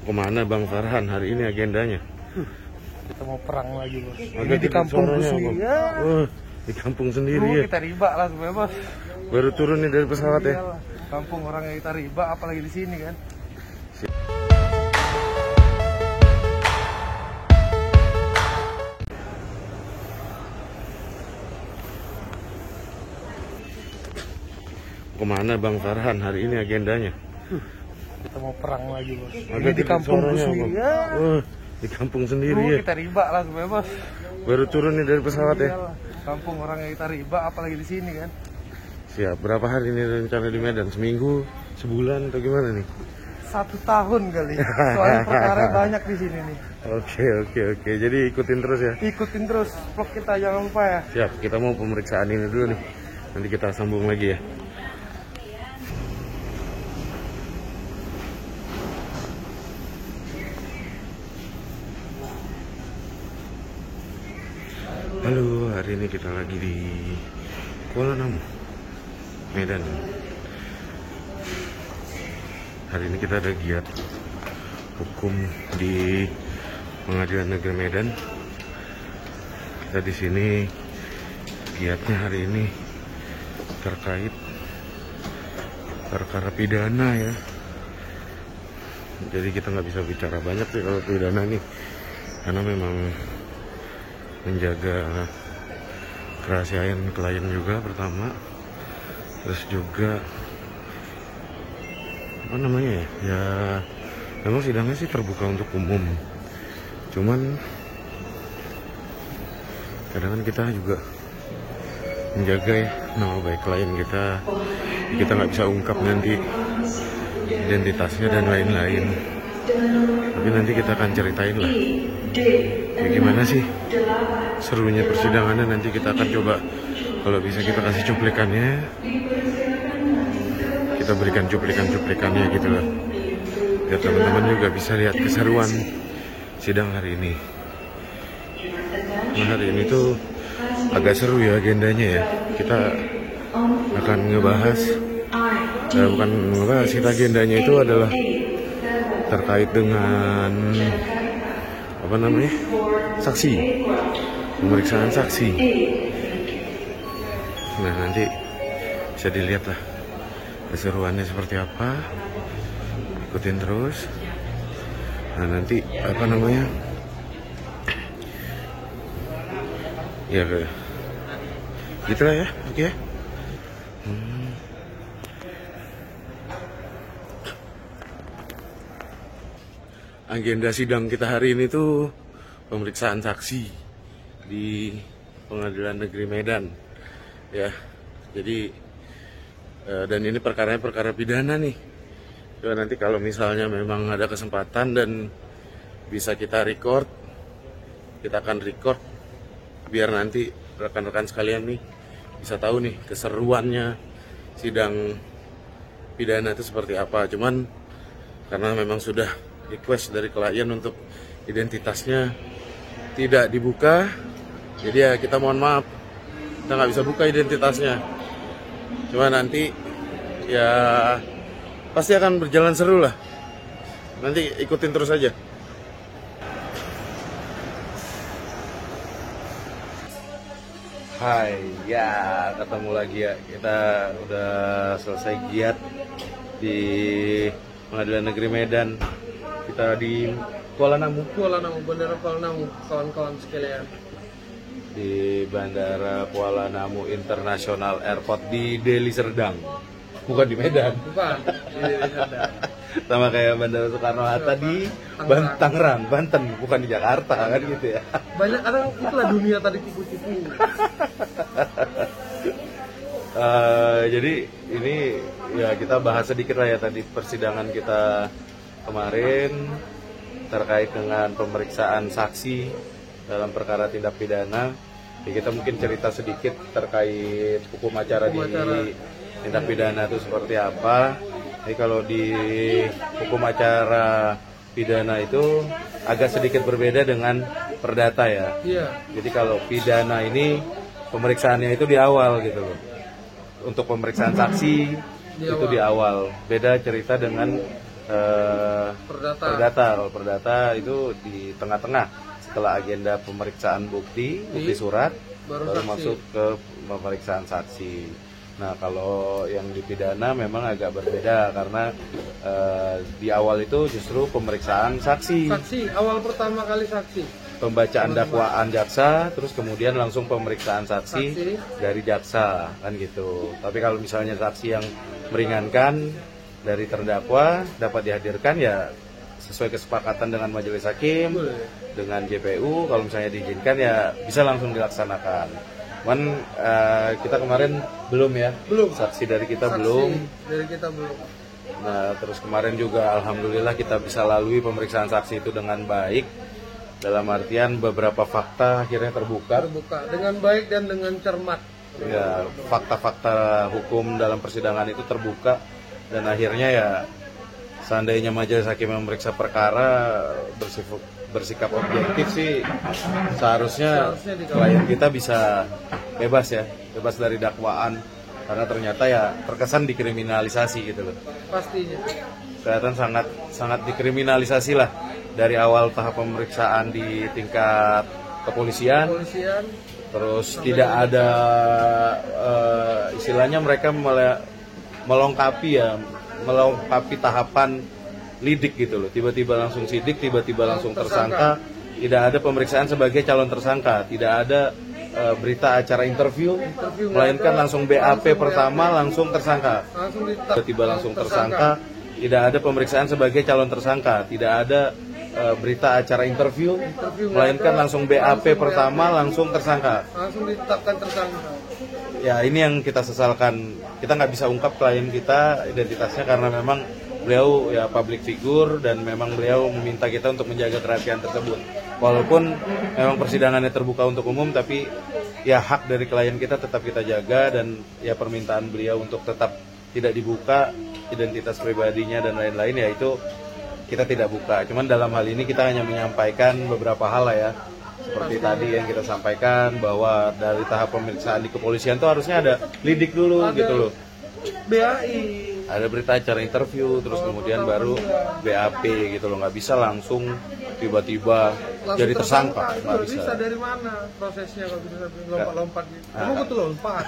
Kemana Bang Farhan hari ini agendanya? Kita mau perang lagi, Bos. Agak Ini di kampung sendiri ya. Di kampung sendiri ya. Kita riba lah sebenarnya, Bos. Baru turun nih dari pesawat ya. Iyalah. Kampung orang yang kita riba, apalagi di sini kan. Kemana Bang Farhan hari ini agendanya? Kita mau perang lagi, Bos. Agak Ini di kampung sendiri ya. Di kampung sendiri ya. Kita riba lah sebenarnya, Bos. Baru turun nih dari pesawat ya. Iyalah. Kampung orang yang kita riba, apalagi di sini kan. Siap. Berapa hari ini rencana di Medan? Seminggu, sebulan atau gimana nih? 1 tahun kali. Soalnya perkara banyak di sini nih. Oke. Jadi ikutin terus ya. Ikutin terus vlog kita, jangan lupa ya. Siap. Kita mau pemeriksaan ini dulu nih. Nanti kita sambung lagi ya. Halo, hari ini kita lagi di Kuala Namu, Medan. Hari ini kita ada giat hukum di Pengadilan Negeri Medan. Kita di sini giatnya hari ini terkait perkara pidana ya. Jadi kita nggak bisa bicara banyak sih kalau pidana nih, karena memang menjaga kerahasiaan klien juga pertama, terus juga apa namanya ya, memang sidangnya sih terbuka untuk umum, cuman kadang kan kita juga menjaga ya nama baik klien kita nggak bisa ungkap nanti identitasnya dan lain-lain, tapi nanti kita akan ceritain lah ya gimana sih serunya persidangannya. Nanti kita akan coba, kalau bisa kita kasih cuplikannya, kita berikan cuplikannya gitu loh, biar teman-teman juga bisa lihat keseruan sidang hari ini. Nah, hari ini tuh agak seru ya agendanya ya. Kita akan ngebahas, bukan ngebahas, kita agendanya itu adalah terkait dengan apa namanya, saksi, pemeriksaan saksi. Nah, nanti bisa dilihat lah keseruannya seperti apa, ikutin terus. Nah, nanti apa namanya ya gitulah ya. Oke. Agenda sidang kita hari ini tuh pemeriksaan saksi di Pengadilan Negeri Medan ya. Jadi dan ini perkaranya perkara pidana nih. Ya, nanti kalau misalnya memang ada kesempatan dan bisa kita record, kita akan record biar nanti rekan-rekan sekalian nih bisa tahu nih keseruannya sidang pidana itu seperti apa. Cuman karena memang sudah request dari klien untuk identitasnya tidak dibuka, jadi ya kita mohon maaf, kita nggak bisa buka identitasnya. Cuma nanti ya pasti akan berjalan seru lah, nanti ikutin terus aja. Hai ya, ketemu lagi ya. Kita udah selesai giat di Pengadilan Negeri Medan. Kita di Kuala Namu, Bandara Kuala Namu, kawan-kawan sekalian. Di Bandara Kuala Namu International Airport di Deli Serdang, bukan di Medan. Bukan, di Serdang. Sama kayak Bandara Soekarno Hatta di Tangerang, Banten, bukan di Jakarta kan gitu ya. Banyak orang, itulah dunia tadi tipu-tipu. Jadi ini ya kita bahas sedikit lah ya tadi persidangan kita kemarin terkait dengan pemeriksaan saksi dalam perkara tindak pidana. Ya, kita mungkin cerita sedikit terkait hukum acara di tindak pidana itu seperti apa. Jadi kalau di hukum acara pidana itu agak sedikit berbeda dengan perdata ya. Iya. Jadi kalau pidana ini pemeriksaannya itu di awal gitu loh. Untuk pemeriksaan saksi itu di awal. Beda cerita dengan perdata. Kalau perdata itu di tengah-tengah setelah agenda pemeriksaan bukti surat baru masuk ke pemeriksaan saksi. Nah, kalau yang di pidana memang agak berbeda karena di awal itu justru pemeriksaan saksi. Awal pertama kali saksi. Pembacaan dakwaan jaksa, terus kemudian langsung pemeriksaan saksi dari jaksa, kan gitu. Tapi kalau misalnya saksi yang meringankan dari terdakwa dapat dihadirkan ya sesuai kesepakatan dengan majelis hakim, dengan JPU, kalau misalnya diizinkan ya bisa langsung dilaksanakan. Cuman kita kemarin belum ya, saksi dari kita belum. Nah, terus kemarin juga alhamdulillah kita bisa lalui pemeriksaan saksi itu dengan baik. Dalam artian beberapa fakta akhirnya terbuka dengan baik dan dengan cermat. Ya, fakta-fakta hukum dalam persidangan itu terbuka dan akhirnya ya seandainya majelis hakim memeriksa perkara bersikap objektif sih seharusnya klien kita bisa bebas dari dakwaan karena ternyata ya terkesan dikriminalisasi gitu loh. Pastinya. Kelihatan sangat dikriminalisasi lah dari awal tahap pemeriksaan di tingkat kepolisian. Terus tidak ada istilahnya mereka melengkapi tahapan lidik gitu loh. Tiba-tiba langsung sidik, tiba-tiba langsung tersangka. Tidak ada pemeriksaan sebagai calon tersangka, tidak ada berita acara interview melainkan langsung BAP pertama langsung tersangka. Tiba-tiba langsung tersangka, tidak ada pemeriksaan sebagai calon tersangka, tidak ada berita acara interview melainkan langsung BAP pertama langsung tersangka. Langsung ditetapkan tersangka. Ya, ini yang kita sesalkan. Kita nggak bisa ungkap klien kita identitasnya karena memang beliau ya public figure dan memang beliau meminta kita untuk menjaga kerahasiaan tersebut. Walaupun memang persidangannya terbuka untuk umum, tapi ya hak dari klien kita tetap kita jaga dan ya permintaan beliau untuk tetap tidak dibuka identitas pribadinya dan lain-lain ya itu kita tidak buka. Cuman dalam hal ini kita hanya menyampaikan beberapa hal lah ya. Seperti tadi yang kita sampaikan bahwa dari tahap pemeriksaan di kepolisian itu harusnya ada lidik dulu gitu loh. BAI. Ada berita acara interview, terus kemudian baru BAP gitu loh. Nggak bisa langsung tiba-tiba jadi tersangka. Nggak bisa dari mana prosesnya kalau bisa lompat-lompat gitu. Kamu betul lompat.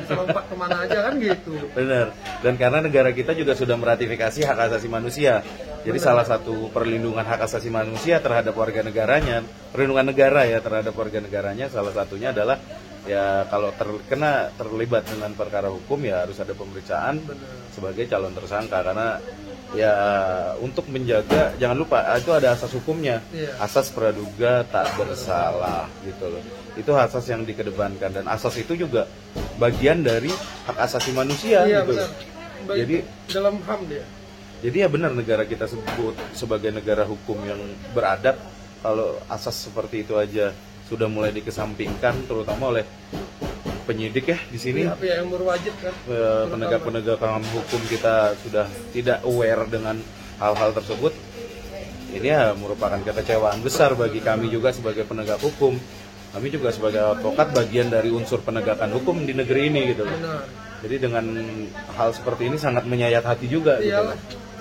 Bisa lompat kemana aja kan gitu. Benar. Dan karena negara kita juga sudah meratifikasi hak asasi manusia. Jadi salah satu perlindungan hak asasi manusia terhadap warga negaranya, perlindungan negara ya terhadap warga negaranya salah satunya adalah ya kalau terlibat dengan perkara hukum ya harus ada pemeriksaan sebagai calon tersangka karena ya untuk menjaga jangan lupa itu ada asas hukumnya, asas praduga tak bersalah gitu loh. Itu asas yang dikedepankan dan asas itu juga bagian dari hak asasi manusia gitu. Jadi dalam HAM dia. Jadi ya benar negara kita sebut sebagai negara hukum yang beradab kalau asas seperti itu aja sudah mulai dikesampingkan terutama oleh penyidik ya di sini. Pihak yang berwajib kan. Penegak-penegak hukum kita sudah tidak aware dengan hal-hal tersebut. Ini ya merupakan kekecewaan besar bagi kami juga sebagai penegak hukum. Kami juga sebagai advokat bagian dari unsur penegakan hukum di negeri ini gitu. Jadi dengan hal seperti ini sangat menyayat hati juga. Iyalah,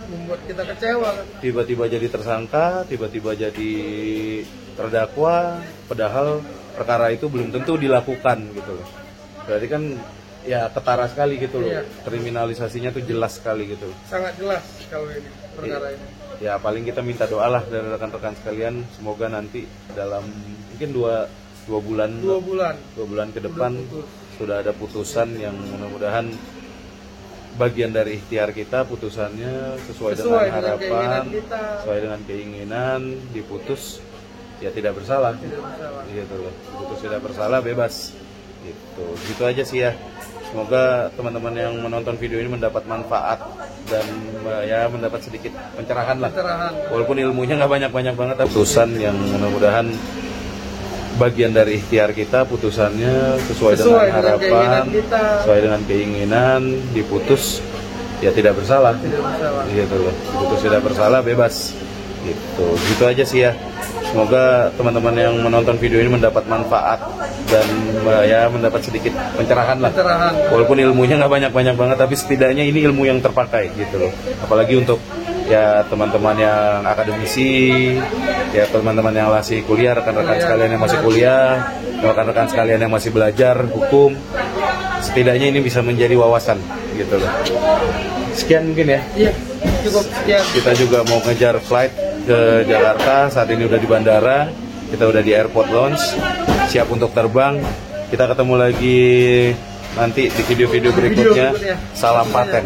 membuat kita kecewa kan. Tiba-tiba jadi tersangka, tiba-tiba jadi terdakwa, padahal perkara itu belum tentu dilakukan gitu loh. Berarti kan ya ketara sekali gitu loh. Kriminalisasinya tuh jelas sekali gitu. Sangat jelas kalau ini perkara ini. Ya paling kita minta doa lah dari rekan-rekan sekalian, semoga nanti dalam mungkin dua bulan ke depan sudah ada putusan yang mudah-mudahan bagian dari ikhtiar kita, putusannya sesuai dengan harapan, sesuai dengan keinginan, diputus ya tidak bersalah. Gitu loh. Diputus tidak bersalah, bebas. Gitu aja sih ya. Semoga teman-teman yang menonton video ini mendapat manfaat dan ya mendapat sedikit pencerahan lah. Walaupun ilmunya nggak banyak-banyak banget, tapi putusan yang mudah-mudahan bagian dari ikhtiar kita, putusannya sesuai dengan harapan, sesuai dengan keinginan, diputus ya tidak bersalah. Gitu loh. Diputus tidak bersalah, bebas. Gitu aja sih ya. Semoga teman-teman yang menonton video ini mendapat manfaat dan ya mendapat sedikit pencerahan lah. Walaupun ilmunya nggak banyak-banyak banget, tapi setidaknya ini ilmu yang terpakai gitu loh. Apalagi untuk ya teman-teman yang akademisi, ya teman-teman yang masih kuliah, rekan-rekan sekalian yang masih kuliah, rekan-rekan sekalian yang masih belajar hukum, setidaknya ini bisa menjadi wawasan gitu loh. Sekian mungkin ya. Iya, cukup sekian. Kita juga mau ngejar flight ke Jakarta, saat ini udah di bandara, kita udah di airport lounge, siap untuk terbang. Kita ketemu lagi nanti di video-video berikutnya. Salam paten.